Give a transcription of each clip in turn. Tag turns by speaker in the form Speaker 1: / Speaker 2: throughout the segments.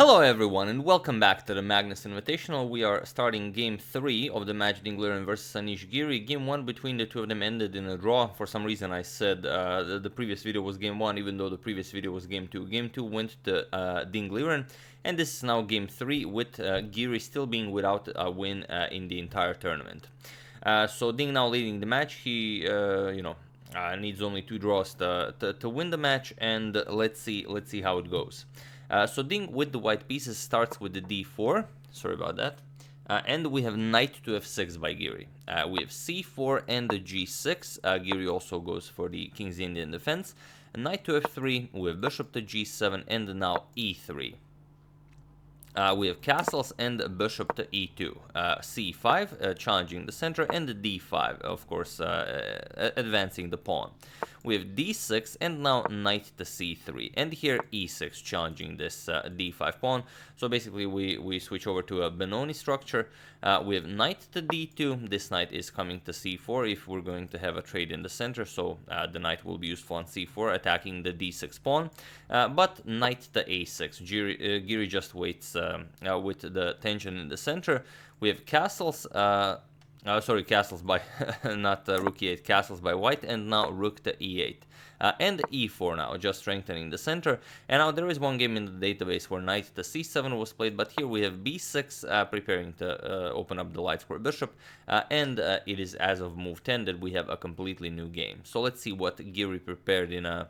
Speaker 1: Hello everyone and welcome back to the Magnus Invitational. We are starting game 3 of the match Liren versus Anish Giri. Game 1 between the two of them ended in a draw. For some reason I said the previous video was game 1 even though the previous video was game 2. Game 2 went to Liren, and this is now game 3 with Giri still being without a win in the entire tournament. So Ding now leading the match. He needs only 2 draws to win the match, and let's see how it goes. So Ding with the white pieces starts with the d4, sorry about that, and we have knight to f6 by Giri. We have c4 and the g6, Giri also goes for the King's Indian defense, knight to f3, we have bishop to g7, and now e3. We have castles and bishop to e2, c5 challenging the center, and the d5, of course, advancing the pawn. We have d6 and now knight to c3, and here e6 challenging this d5 pawn. So basically we switch over to a Benoni structure. We have knight to d2, this knight is coming to c4 if we're going to have a trade in the center, so the knight will be useful on c4 attacking the d6 pawn, but knight to a6, Giri just waits with the tension in the center. We have castles, castles by, not rook e8, castles by white, and now rook to e8. And e4 now, just strengthening the center. And now there is one game in the database where knight to c7 was played, but here we have b6 preparing to open up the light square bishop, and it is as of move 10 that we have a completely new game. So let's see what Giri prepared in a...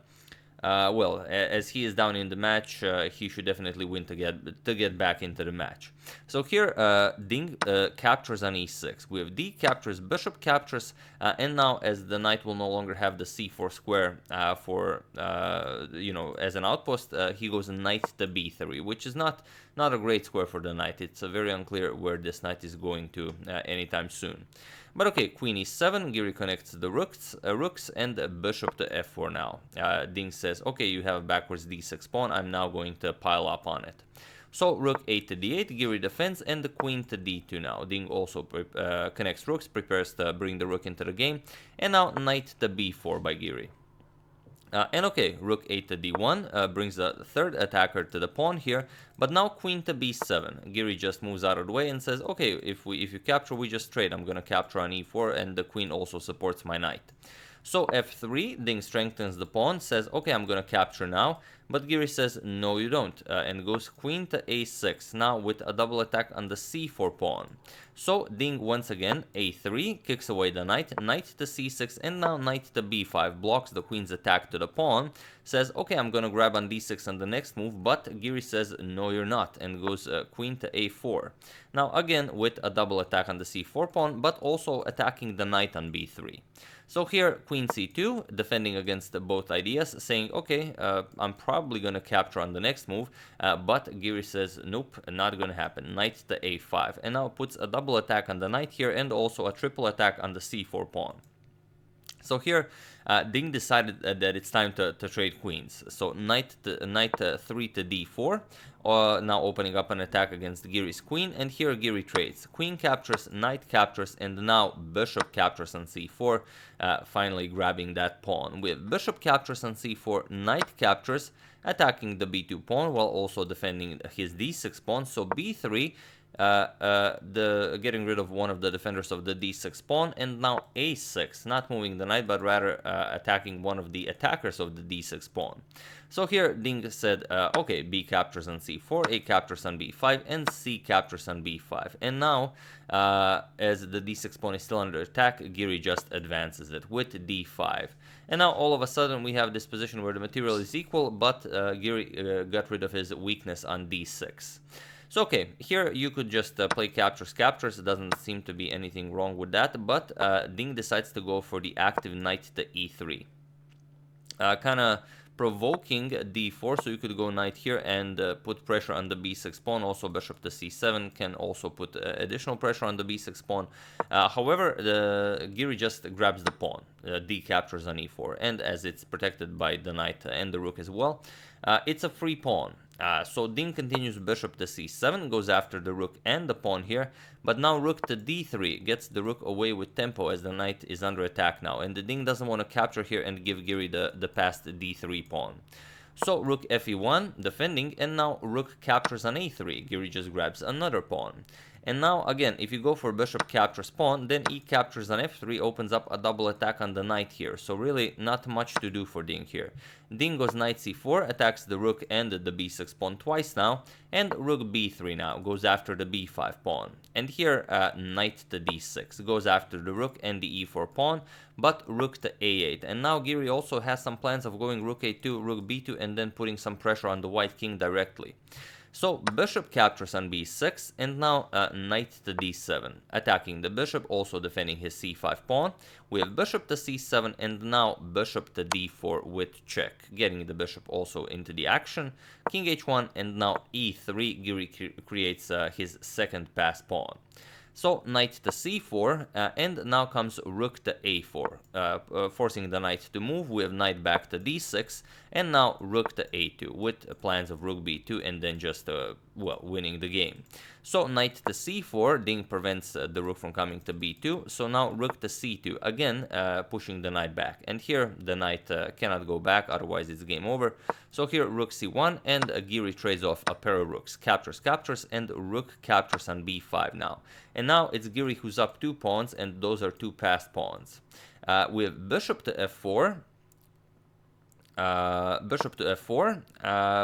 Speaker 1: well, as he is down in the match, he should definitely win to get back into the match. So here, Ding captures on e6. We have d captures, bishop captures, and now as the knight will no longer have the c4 square for as an outpost, he goes knight to b3, which is not a great square for the knight. It's very unclear where this knight is going to anytime soon. But okay, queen e7, Giri connects the rooks and bishop to f4 now. Ding says, okay, you have a backwards d6 pawn, I'm now going to pile up on it. So rook 8 to d8, Giri defends, and the queen to d2 now. Ding also connects rooks, prepares to bring the rook into the game, and now knight to b4 by Giri. And okay, rook 8 to d1 brings the third attacker to the pawn here, but now queen to b7. Giri just moves out of the way and says, okay, if you capture, we just trade. I'm going to capture on e4, and the queen also supports my knight. So f3, Ding strengthens the pawn, says, okay, I'm going to capture now, but Giri says, no, you don't, and goes queen to a6, now with a double attack on the c4 pawn. So Ding once again, a3, kicks away the knight, knight to c6, and now knight to b5, blocks the queen's attack to the pawn, says, okay, I'm going to grab on d6 on the next move, but Giri says, no, you're not, and goes queen to a4. Now again with a double attack on the c4 pawn, but also attacking the knight on b3. So here, queen c2, defending against both ideas, saying, okay, I'm probably going to capture on the next move, but Giri says, nope, not going to happen, knight to a5, and now puts a double attack on the knight here, and also a triple attack on the c4 pawn. So here, Ding decided that it's time to trade queens. So knight 3 to d4, now opening up an attack against Giri's queen, and here Giri trades. Queen captures, knight captures, and now bishop captures on c4, finally grabbing that pawn. With bishop captures on c4, knight captures, attacking the b2 pawn while also defending his d6 pawn. So b3, getting rid of one of the defenders of the d6 pawn, and now a6, not moving the knight, but rather attacking one of the attackers of the d6 pawn. So here Ding said, okay, b captures on c4, a captures on b5, and c captures on b5. And now, as the d6 pawn is still under attack, Giri just advances it with d5. And now all of a sudden we have this position where the material is equal, but Giri got rid of his weakness on d6. So okay, here you could just play captures, it doesn't seem to be anything wrong with that, but Ding decides to go for the active knight to e3. Kind of provoking d4, so you could go knight here and put pressure on the b6 pawn. Also bishop to c7 can also put additional pressure on the b6 pawn. However, Giri just grabs the pawn, d captures on e4, and as it's protected by the knight and the rook as well, it's a free pawn. So Ding continues bishop to c7, goes after the rook and the pawn here, but now rook to d3 gets the rook away with tempo as the knight is under attack now, and the Ding doesn't want to capture here and give Giri the passed d3 pawn. So rook fe1, defending, and now rook captures on a3. Giri just grabs another pawn. And now, again, if you go for bishop captures pawn, then e captures on f3 opens up a double attack on the knight here. So really not much to do for Ding here. Ding goes knight c4, attacks the rook and the b6 pawn twice now, and rook b3 now goes after the b5 pawn. And here, knight to d6 goes after the rook and the e4 pawn, but rook to a8. And now Giri also has some plans of going rook a2, rook b2, and then putting some pressure on the white king directly. So bishop captures on b6, and now knight to d7, attacking the bishop, also defending his c5 pawn. We have bishop to c7, and now bishop to d4 with check, getting the bishop also into the action. King h1, and now e3, Giri creates his second pass pawn. So knight to c4, and now comes rook to a4, forcing the knight to move. We have knight back to d6, and now rook to a2, with plans of rook b2, and then just, well, winning the game. So knight to c4, Ding prevents the rook from coming to b2, so now rook to c2, again pushing the knight back. And here the knight cannot go back, otherwise it's game over. So here rook c1, and Giri trades off a pair of rooks, captures, and rook captures on b5 now. And now it's Giri who's up 2 pawns, and those are 2 passed pawns. We have bishop to f4,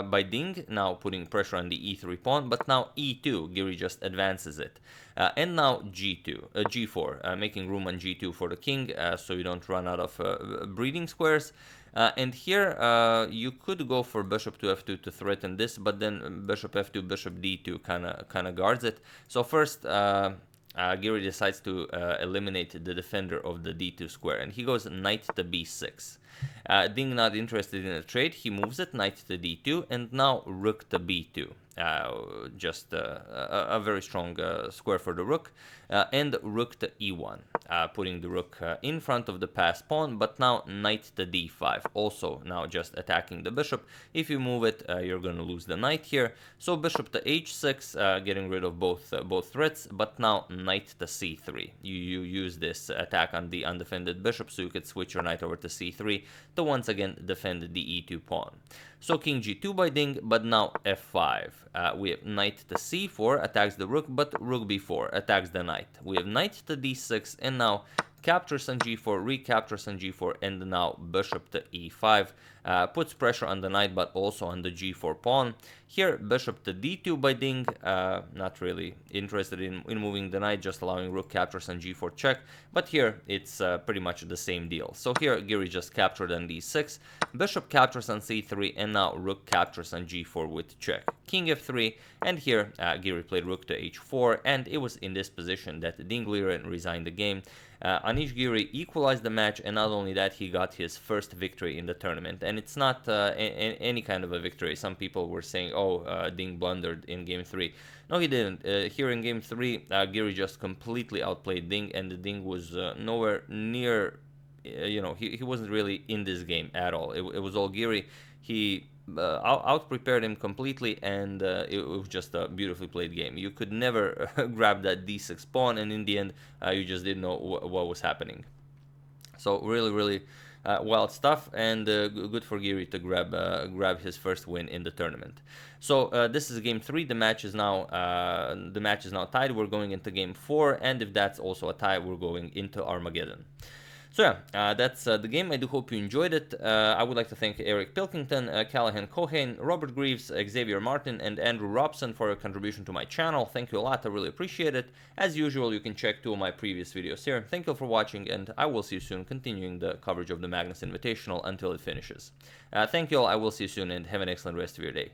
Speaker 1: by Ding, now putting pressure on the e3 pawn, but now e2, Giri just advances it. And now g4, making room on g2 for the king, so you don't run out of breathing squares. And here you could go for bishop to f2 to threaten this, but then bishop f2, bishop d2 kind of guards it. So first, Giri decides to eliminate the defender of the d2 square, and he goes knight to b6. Ding not interested in a trade, he moves it, knight to d2, and now rook to b2. Just a very strong square for the rook, and rook to e1, putting the rook in front of the passed pawn, but now knight to d5, also now just attacking the bishop. If you move it, you're going to lose the knight here, so bishop to h6, getting rid of both threats, but now knight to c3. You use this attack on the undefended bishop, so you could switch your knight over to c3 to once again defend the e2 pawn. So king g2 by Ding, but now f5. We have knight to c4, attacks the rook, but rook b4 attacks the knight. We have knight to d6, and now captures on g4, recaptures on g4, and now bishop to e5. Puts pressure on the knight, but also on the g4 pawn. Here, bishop to d2 by Ding, not really interested in moving the knight, just allowing rook captures on g4 check. But here, it's pretty much the same deal. So here, Giri just captured on d6, bishop captures on c3, and now rook captures on g4 with check. King f3, and here, Giri played rook to h4, and it was in this position that Ding Liren resigned the game. Anish Giri equalized the match, and not only that, he got his first victory in the tournament. And it's not any kind of a victory. Some people were saying, oh, Ding blundered in game 3. No, he didn't. Here in game 3, Giri just completely outplayed Ding, and the Ding was nowhere near, he wasn't really in this game at all. It was all Giri. He out-prepared him completely, and it was just a beautifully played game. You could never grab that d6 pawn, and in the end, you just didn't know what was happening. So really wild stuff, and good for Giri to grab his first win in the tournament. So this is game 3. The match is now tied. We're going into game 4, and if that's also a tie, we're going into Armageddon. So yeah, that's the game. I do hope you enjoyed it. I would like to thank Eric Pilkington, Callahan Cohane, Robert Greaves, Xavier Martin, and Andrew Robson for your contribution to my channel. Thank you a lot. I really appreciate it. As usual, you can check 2 of my previous videos here. Thank you for watching, and I will see you soon, continuing the coverage of the Magnus Invitational until it finishes. Thank you all. I will see you soon, and have an excellent rest of your day.